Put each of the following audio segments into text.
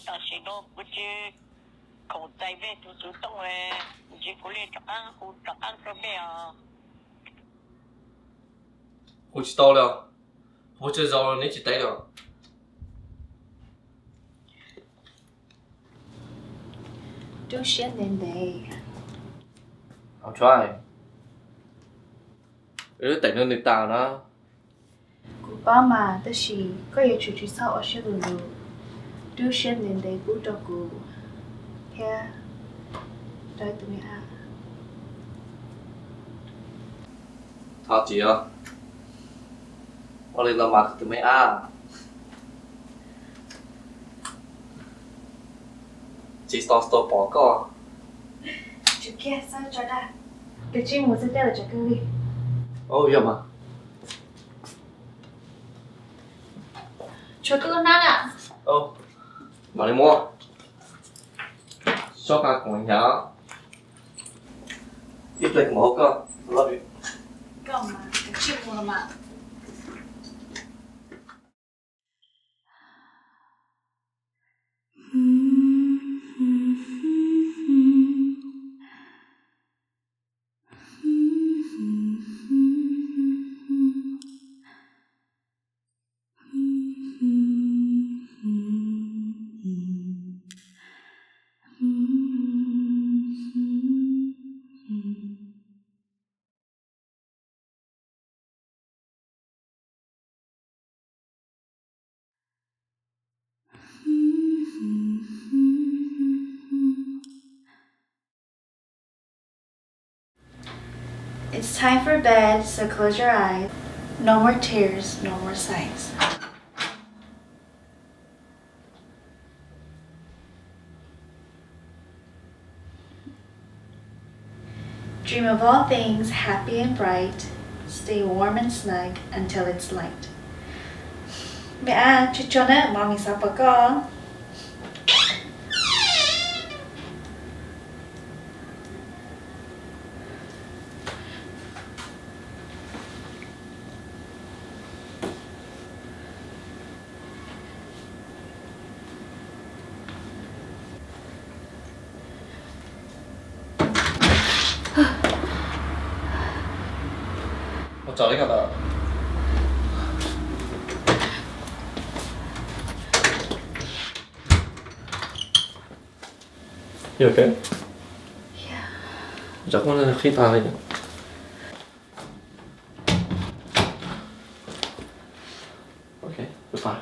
但是都不知口袋呗，就主动诶，只不列着安胡着安个呗啊。我知道了，我就饶了你一袋了。Do shit then day. I'll try. Tại nó nền tảng đó. Cụ ba mà ta chỉ có yêu chủ chỉ sao ở xe lulu. Do shit then day cụ cho cụ. Here. Đợi tụi mình à. Thảo chị à. Ở đây là mà từ mấy à. Chị stop bỏ co. Chú kia sao cho ta. Cái chuyện một sẽ là cho cơ đi. Ồ vậy mà. Cho cơ nát ạ. Ồ. Mà đi mua. Cho cả của nhà. Ít lịch một cơ. Love you. Cầm mà, cái chuyện một mà. It's time for bed, so close your eyes. No more tears, no more sighs. Dream of all things happy and bright. Stay warm and snug until it's light. Mẹ à, chút cho nè, mommy sao bà con? Chào đấy các bạn. You okay? Yeah. Chắc là khi ta này. Okay, goodbye.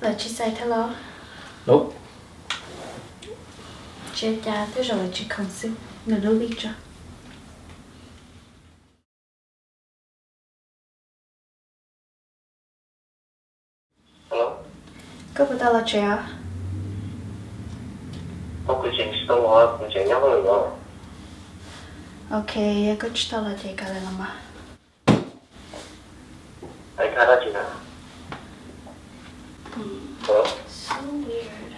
Là chị say hello. Nope. Chị cha tới rồi chị không xin. Nó đâu biết cho. Hello? Có phải tao là chị à? 그 지금 시동아 이제 양을 넣어. Ok, có chút tao là chị cả lại lắm mà. 아이 가라지나. So weird.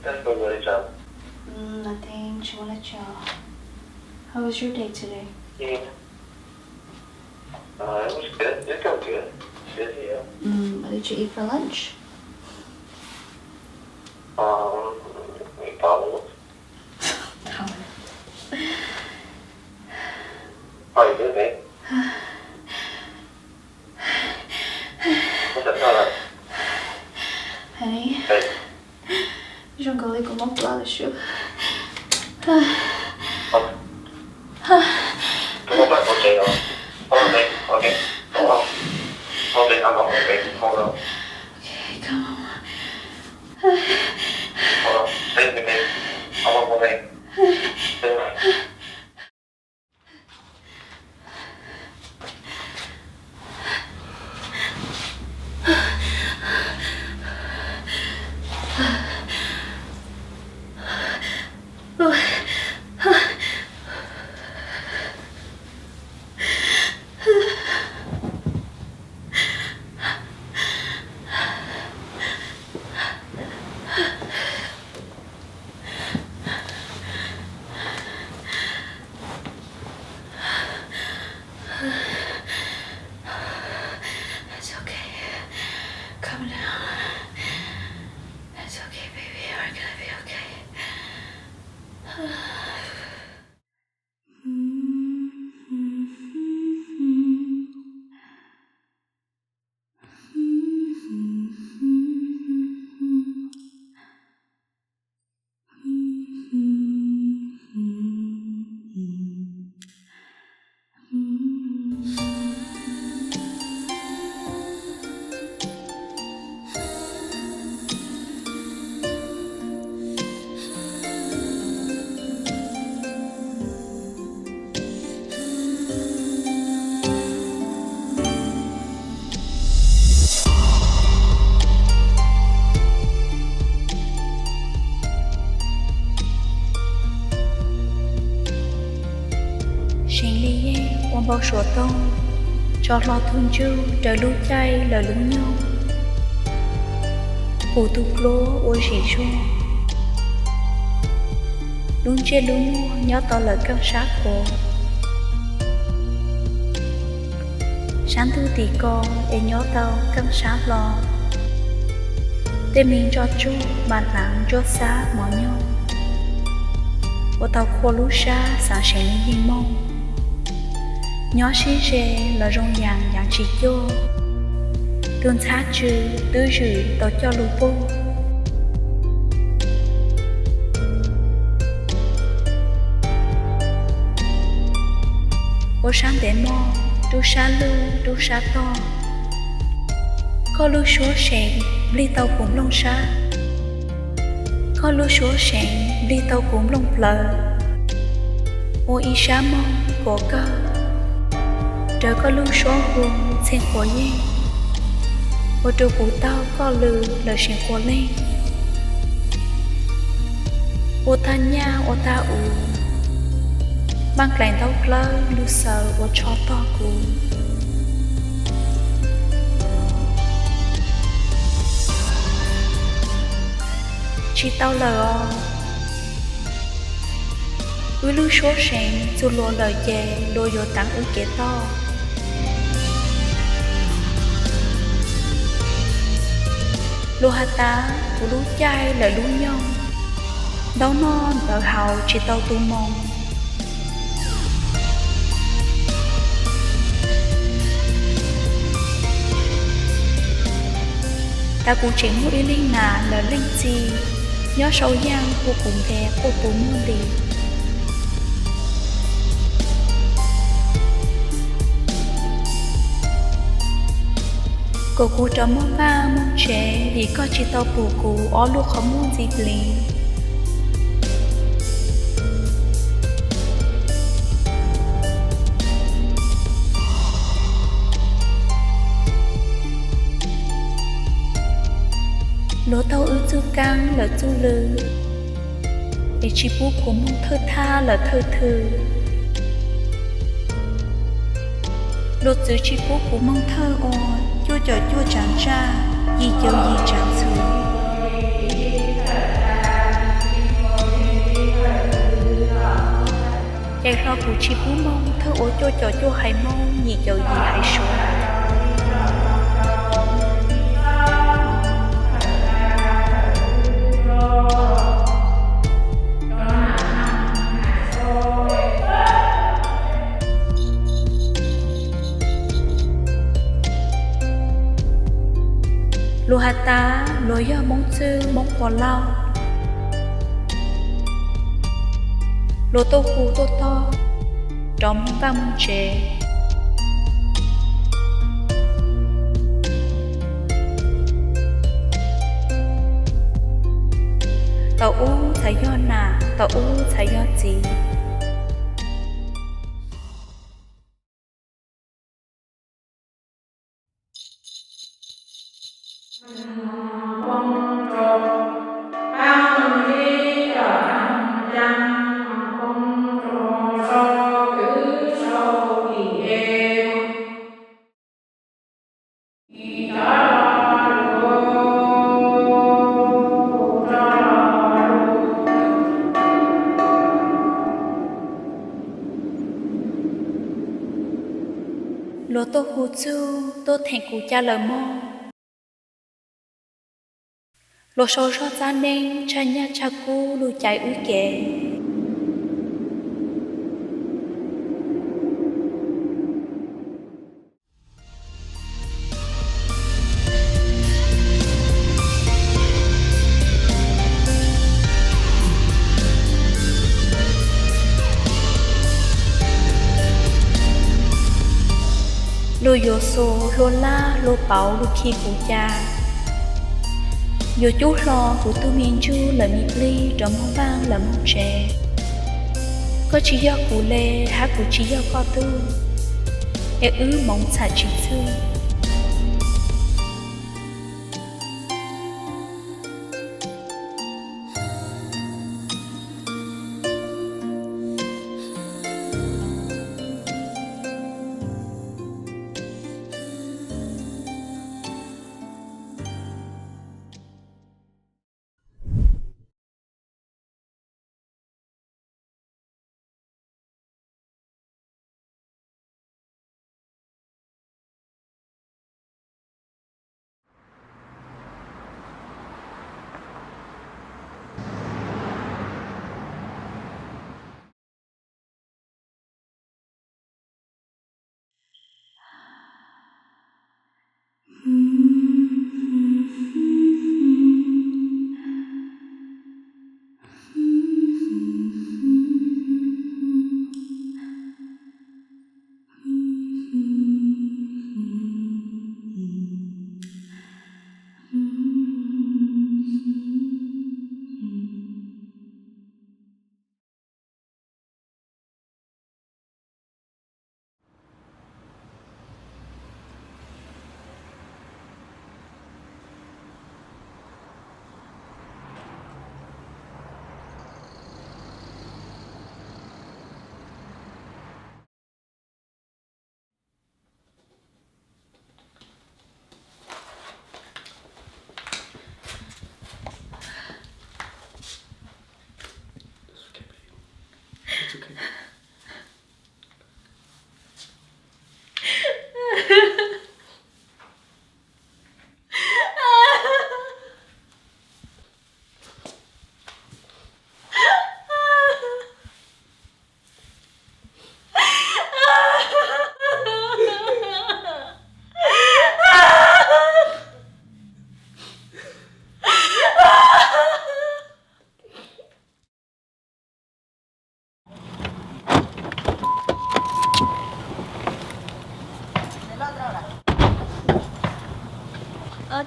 That's what you're saying. Nothing. Just wanna chill. How was your day today? Yeah. It was good. It felt good. Busy, yeah. What did you eat for lunch? McDonald's. How you doing, babe? What's up, Tyler? Honey, Hey. yung gali ko mag-plala siya. Tumabay ko sa'yo. Hold on, babe. Okay. Hold on. Hold it. I'm on, babe. Hold on. Okay, come on. Hold on. Stay with me, babe. I'm on my way. Stay with me. sủa tông cho lo thương chu trời lưu chay lời lúng nhau cụ tu lúa ôi chỉ chu luôn chê luôn mua nhớ to lời căng sát của sáng thứ tỷ con để nhớ tao căng sát lo để mình cho chú mà nặng cho xa mỏ nhau ô tao khô lú xa sáng sẽ lên hình mong nhớ xí rê là rong dạng chỉ vô tương sát trừ tư rử tao cho lũ bô ô sáng để mò đu xa lưu đu xa to có lưu số sẹn ly tàu cũng lông xa có lưu số sẹn ly tàu cũng lông plờ ô y xa mong cổ cơ trời có lưu số hồn sen của ye ô trừ cụ tao có lưu lời sen của lên ô ta nha ô ta ủ mang lạnh tao lơ lưu sợ ô cho to cụ chỉ tao lờ ư lưu số sen dù lùa lời chè lùa vô tặng ư kẻ to lùa hà tá của lú chai lời lú nhông đau non đỡ hào chỉ tao tu mong ta cũng chỉ muốn ý linh nà lời linh gì nhớ sâu giang vô cùng đẹp vô cùng muôn đi cô cụ cho mong ba mong trẻ vì có chỉ tao bù cụ ó lúc không muốn gì liền lỗ tao ư chu căng lỡ chu lư để chỉ bù của mong thơ tha lỡ thơ thư lỗ giữ chỉ bù của mong thơ ôi chua chờ chua chẳng ra gì chờ gì chẳng xuống chạy lo của chị bú mong thơ ổ chua chờ chua hay mong gì chờ gì hay xuống lúa hạt tá lúa do mong sư mong quả lau lúa tô khu tô to trống ba mong chè tàu u thải do nà tàu u thải do gì lúa tô hú chu tô thành cụ cha lời mong lúa sâu rót ra nên cha nha cha cu lúa chạy ư kẻ lô yo so lô la lô bảo lô khi cụ cha yo chú lo của tu miền chu là mi pli trong mong vang là mong trẻ có chỉ do cụ lê há cụ chỉ do co tu e ư mong xả chỉ sư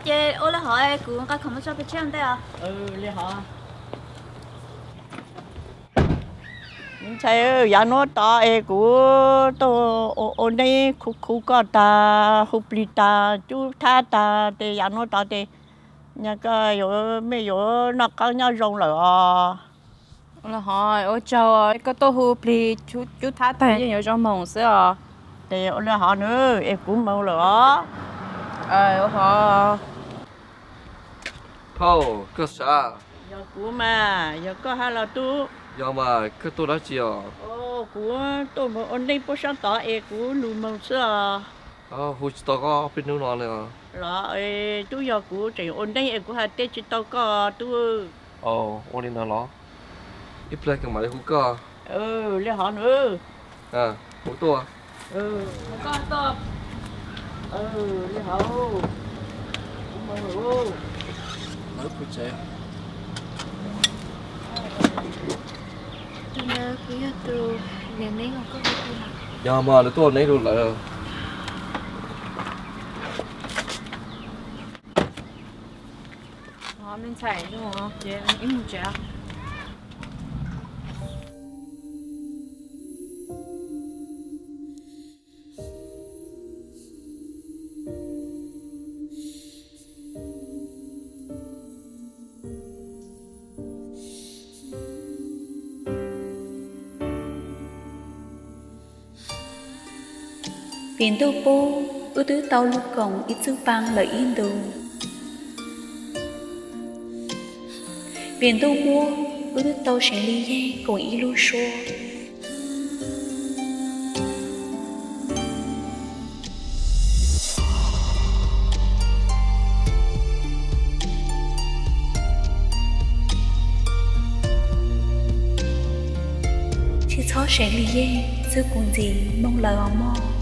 Chị ô là hỏi cũng có không cho bị chém đấy à? Lê họ mình thấy giờ nó ta của tôi ở đây khu có ta khu bì ta chú tha ta thì giờ nó ta thì nhà cái rồi mấy rồi nó có nhau rong rồi ô là hỏi ô châu cái tô hộp đi chú thắt tay nhiều trong mông xưa thì ở đây họ nữa cũng mau rồi ô họ Thôi, cơ xã. giờ của mà giờ có hai là tu Giờ mà cứ tôi đã chiều. của tôi mà ở đây bữa sáng tỏ của lù mông xưa Hồi tôi có bên nước nó nữa. là chú giờ của chị ở đây của hai tết chỉ tao có tu Ôi đi nào nó. Ít lại cái máy hút cơ. lấy họ nữa À, hút tôi. con tô lấy họ cũng mau rồi Mới phụ chế. Nó cứ từ nên đấy không có việc gì nào. Giờ mà nó tôi lấy được lại. họ mình chạy đúng không chị em một trẻ biển tô bố ư tứ tàu lục cổng ít sư bang lời in đồ biển tô bố ư tứ tàu sẽ ly ye cùng ý lu xô chỉ cho sẽ ly ye sư cùng gì mong lời mong